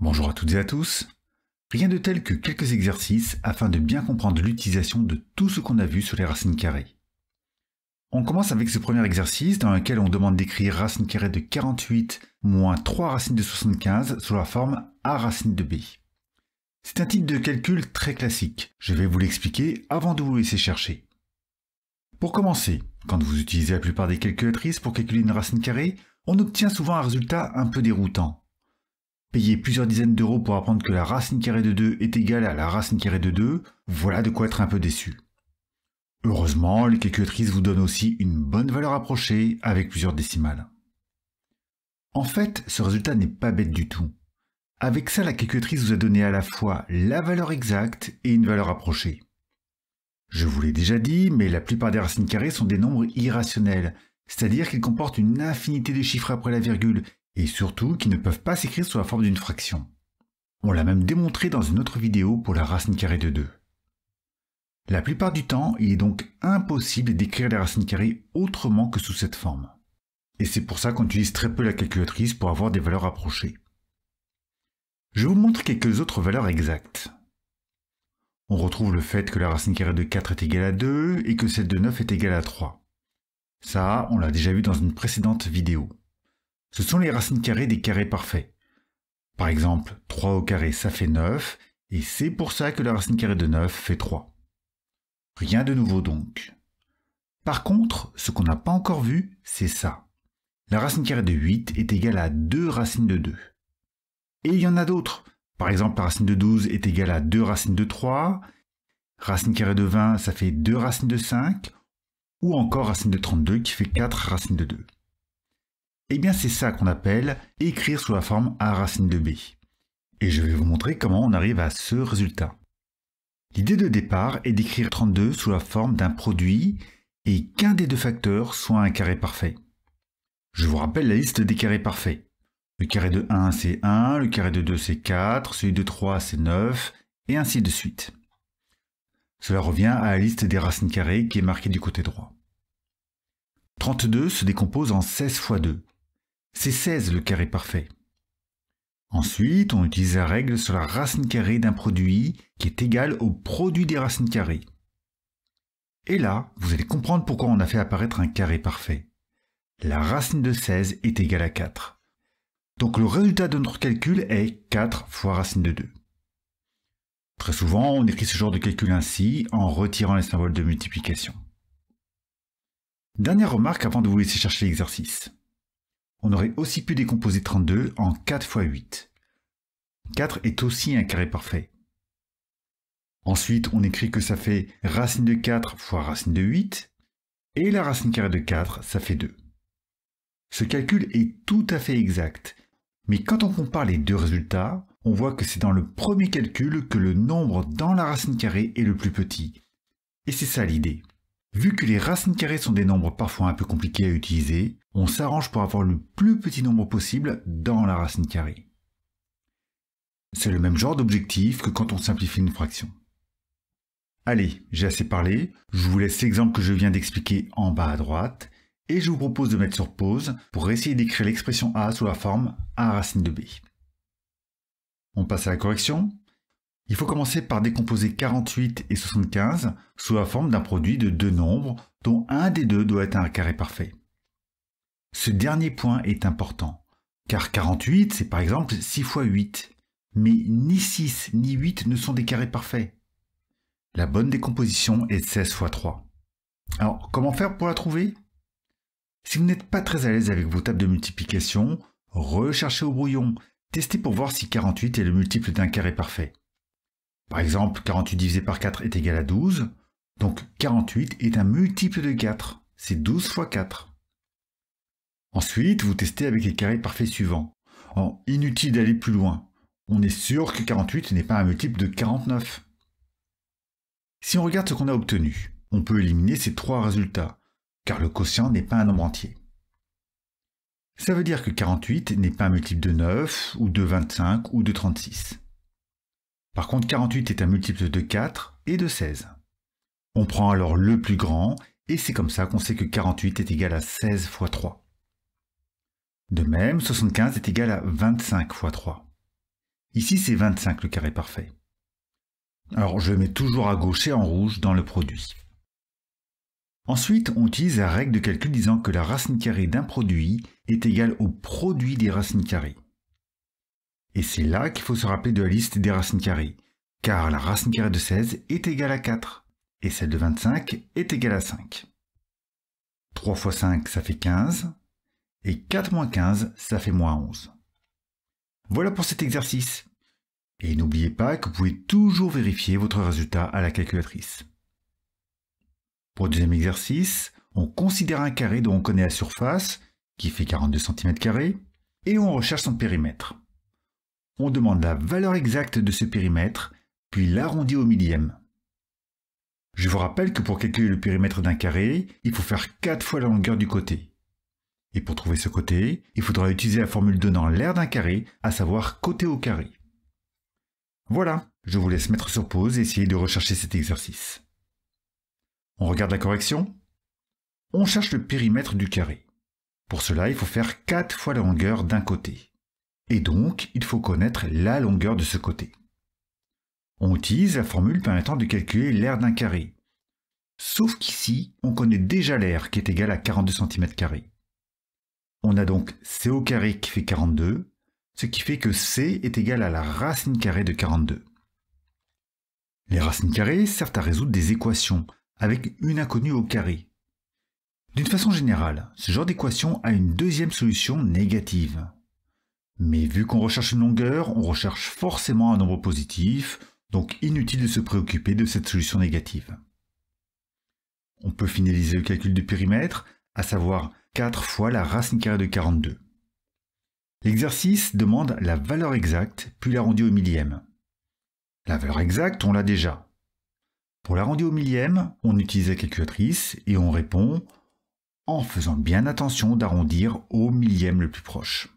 Bonjour à toutes et à tous. Rien de tel que quelques exercices afin de bien comprendre l'utilisation de tout ce qu'on a vu sur les racines carrées. On commence avec ce premier exercice dans lequel on demande d'écrire racine carrée de 48 moins 3 racines de 75 sous la forme a racine de b. C'est un type de calcul très classique. Je vais vous l'expliquer avant de vous laisser chercher. Pour commencer, quand vous utilisez la plupart des calculatrices pour calculer une racine carrée, on obtient souvent un résultat un peu déroutant. Payer plusieurs dizaines d'euros pour apprendre que la racine carrée de 2 est égale à la racine carrée de 2, voilà de quoi être un peu déçu. Heureusement, les calculatrices vous donnent aussi une bonne valeur approchée avec plusieurs décimales. En fait, ce résultat n'est pas bête du tout. Avec ça, la calculatrice vous a donné à la fois la valeur exacte et une valeur approchée. Je vous l'ai déjà dit, mais la plupart des racines carrées sont des nombres irrationnels, c'est-à-dire qu'ils comportent une infinité de chiffres après la virgule, et surtout qui ne peuvent pas s'écrire sous la forme d'une fraction. On l'a même démontré dans une autre vidéo pour la racine carrée de 2. La plupart du temps, il est donc impossible d'écrire les racines carrées autrement que sous cette forme. Et c'est pour ça qu'on utilise très peu la calculatrice pour avoir des valeurs approchées. Je vous montre quelques autres valeurs exactes. On retrouve le fait que la racine carrée de 4 est égale à 2 et que celle de 9 est égale à 3. Ça, on l'a déjà vu dans une précédente vidéo. Ce sont les racines carrées des carrés parfaits. Par exemple, 3 au carré, ça fait 9, et c'est pour ça que la racine carrée de 9 fait 3. Rien de nouveau donc. Par contre, ce qu'on n'a pas encore vu, c'est ça. La racine carrée de 8 est égale à 2 racines de 2. Et il y en a d'autres. Par exemple, la racine de 12 est égale à 2 racines de 3, racine carrée de 20, ça fait 2 racines de 5, ou encore racine de 32 qui fait 4 racines de 2. Eh bien c'est ça qu'on appelle écrire sous la forme a racine de b. Et je vais vous montrer comment on arrive à ce résultat. L'idée de départ est d'écrire 32 sous la forme d'un produit et qu'un des deux facteurs soit un carré parfait. Je vous rappelle la liste des carrés parfaits. Le carré de 1 c'est 1, le carré de 2 c'est 4, celui de 3 c'est 9, et ainsi de suite. Cela revient à la liste des racines carrées qui est marquée du côté droit. 32 se décompose en 16 fois 2. C'est 16 le carré parfait. Ensuite, on utilise la règle sur la racine carrée d'un produit qui est égal au produit des racines carrées. Et là, vous allez comprendre pourquoi on a fait apparaître un carré parfait. La racine de 16 est égale à 4. Donc le résultat de notre calcul est 4 fois racine de 2. Très souvent, on écrit ce genre de calcul ainsi, en retirant les symboles de multiplication. Dernière remarque avant de vous laisser chercher l'exercice. On aurait aussi pu décomposer 32 en 4 fois 8. 4 est aussi un carré parfait. Ensuite, on écrit que ça fait racine de 4 fois racine de 8, et la racine carrée de 4, ça fait 2. Ce calcul est tout à fait exact, mais quand on compare les deux résultats, on voit que c'est dans le premier calcul que le nombre dans la racine carrée est le plus petit. Et c'est ça l'idée. Vu que les racines carrées sont des nombres parfois un peu compliqués à utiliser, on s'arrange pour avoir le plus petit nombre possible dans la racine carrée. C'est le même genre d'objectif que quand on simplifie une fraction. Allez, j'ai assez parlé, je vous laisse l'exemple que je viens d'expliquer en bas à droite, et je vous propose de mettre sur pause pour essayer d'écrire l'expression a sous la forme a racine de b. On passe à la correction. Il faut commencer par décomposer 48 et 75 sous la forme d'un produit de deux nombres dont un des deux doit être un carré parfait. Ce dernier point est important, car 48 c'est par exemple 6 fois 8, mais ni 6 ni 8 ne sont des carrés parfaits. La bonne décomposition est 16 fois 3. Alors comment faire pour la trouver? Si vous n'êtes pas très à l'aise avec vos tables de multiplication, recherchez au brouillon, testez pour voir si 48 est le multiple d'un carré parfait. Par exemple, 48 divisé par 4 est égal à 12, donc 48 est un multiple de 4, c'est 12 fois 4. Ensuite, vous testez avec les carrés parfaits suivants. Inutile d'aller plus loin, on est sûr que 48 n'est pas un multiple de 49. Si on regarde ce qu'on a obtenu, on peut éliminer ces trois résultats, car le quotient n'est pas un nombre entier. Ça veut dire que 48 n'est pas un multiple de 9, ou de 25, ou de 36. Par contre, 48 est un multiple de 4 et de 16. On prend alors le plus grand, et c'est comme ça qu'on sait que 48 est égal à 16 fois 3. De même, 75 est égal à 25 fois 3. Ici, c'est 25 le carré parfait. Alors, je mets toujours à gauche et en rouge dans le produit. Ensuite, on utilise la règle de calcul disant que la racine carrée d'un produit est égale au produit des racines carrées. Et c'est là qu'il faut se rappeler de la liste des racines carrées, car la racine carrée de 16 est égale à 4, et celle de 25 est égale à 5. 3 fois 5, ça fait 15, et 4 moins 15, ça fait moins 11. Voilà pour cet exercice. Et n'oubliez pas que vous pouvez toujours vérifier votre résultat à la calculatrice. Pour le deuxième exercice, on considère un carré dont on connaît la surface, qui fait 42 cm², et on recherche son périmètre. On demande la valeur exacte de ce périmètre, puis l'arrondit au millième. Je vous rappelle que pour calculer le périmètre d'un carré, il faut faire 4 fois la longueur du côté. Et pour trouver ce côté, il faudra utiliser la formule donnant l'aire d'un carré, à savoir côté au carré. Voilà, je vous laisse mettre sur pause et essayer de rechercher cet exercice. On regarde la correction. On cherche le périmètre du carré. Pour cela, il faut faire 4 fois la longueur d'un côté. Et donc, il faut connaître la longueur de ce côté. On utilise la formule permettant de calculer l'aire d'un carré. Sauf qu'ici, on connaît déjà l'aire qui est égale à 42 cm². On a donc C au carré qui fait 42, ce qui fait que C est égal à la racine carrée de 42. Les racines carrées servent à résoudre des équations avec une inconnue au carré. D'une façon générale, ce genre d'équation a une deuxième solution négative. Mais vu qu'on recherche une longueur, on recherche forcément un nombre positif, donc inutile de se préoccuper de cette solution négative. On peut finaliser le calcul du périmètre, à savoir 4 fois la racine carrée de 42. L'exercice demande la valeur exacte, puis l'arrondi au millième. La valeur exacte, on l'a déjà. Pour l'arrondi au millième, on utilise la calculatrice et on répond en faisant bien attention d'arrondir au millième le plus proche.